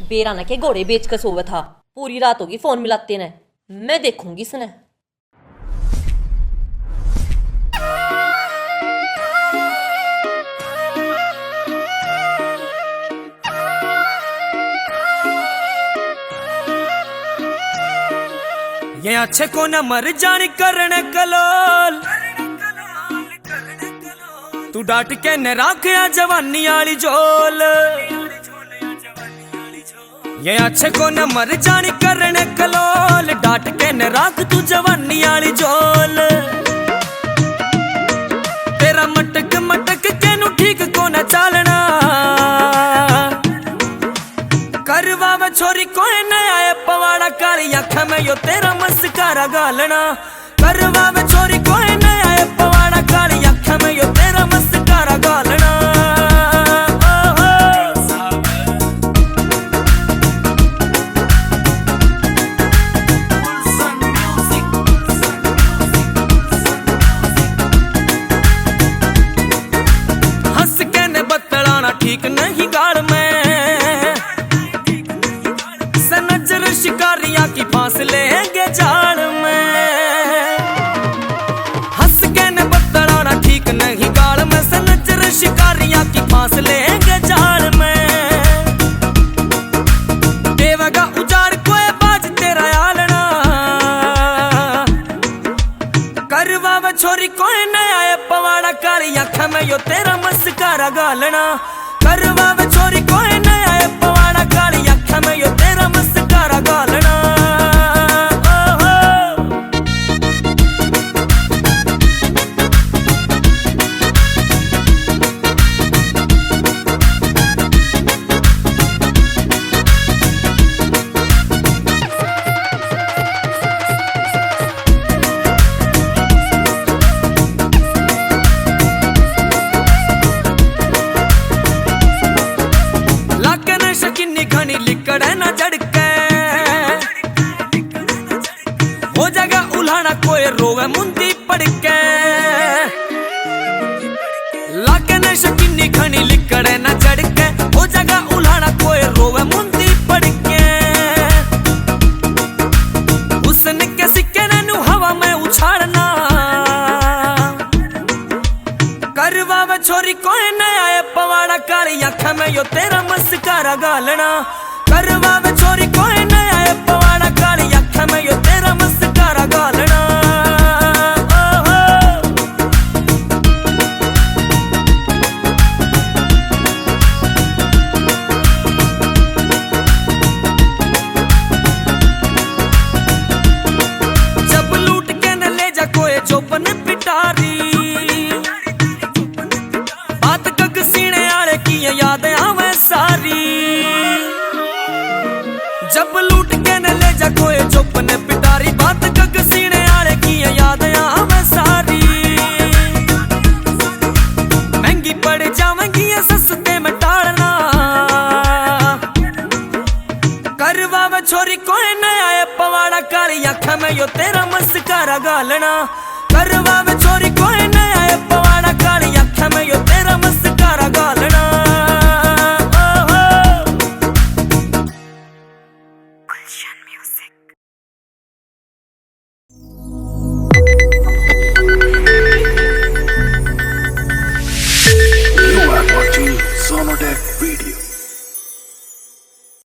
बेराना के घोड़े बेच कर सोवा था। पूरी रात होगी फोन मिलाते ने। मैं देखूंगी इसने। ये अच्छे को न मर जानी करने कलोल, तू डांट के न राखया जवानी आली झोल। ये अच्छे को न मर जानी करने कलोल, डांट के न राख तू जवानी आली झोल। तेरा मटक मटक के नु ठीक को न चालना, करवा में छोरी कोई न आए पवाड़ा काली आँख में यो तेरा मस्कारा गालना। करवा में छोरी कोई न आए पवाड़ा काली आँख में यो तेरा मस्कारा गालना। हंस के ने बतलाना ठीक नहीं गाल में, शिकारियां की फांस लेंगे जाल में। हंस के न बतलाना ठीक नहीं गाल में, सनजर शिकारियां की फांस लेंगे जाल में। देवगा उजाड़ कोई बाज तेरा आलना, करवा में छोरी कोई न आए पवाड़ा काली आँख में यो तेरा मस्कारा गालना। करवा में छोरी कोई न आए पवाड़ा काली आँख में यो तेरा मस्कारा गालना। लिकड़े न झड़के हो जाएगा उल्हाना कोई रोवे मुंदी पड़के। लाके न शकीनी घनी लिकड़े न झड़के, हो जाएगा उल्हाना कोई रोवे मुंदी पड़के। हुस्न के सिक्के ने हवा में उछाड़ना, करवा में छोरी कोई न आए पवाड़ा काली आँख में यो तेरा मस्कारा गालना। करवा में छोरी कोई न आए पवाड़ा काली आँख में यो तेरा मस्कारा गालना। जब लूट के न ले जा कोई चौपन पिटारी, बात कग सीने आले की याद आवे सारी। जब लूट के न ले जा कोई चौपन पिटारी, बात कग सीने आले की याद आवे सारी। महंगी पड़ जावेंगी ये सस्ते में टालना, करवा में छोरी कोई न आए पवाड़ा काली आँख में यो तेरा मस्कारा गालना। करवा में छोरी कोई न आए पवाड़ा काली आँख में यो तेरा mascara गालना। You are watching Sonodec Video.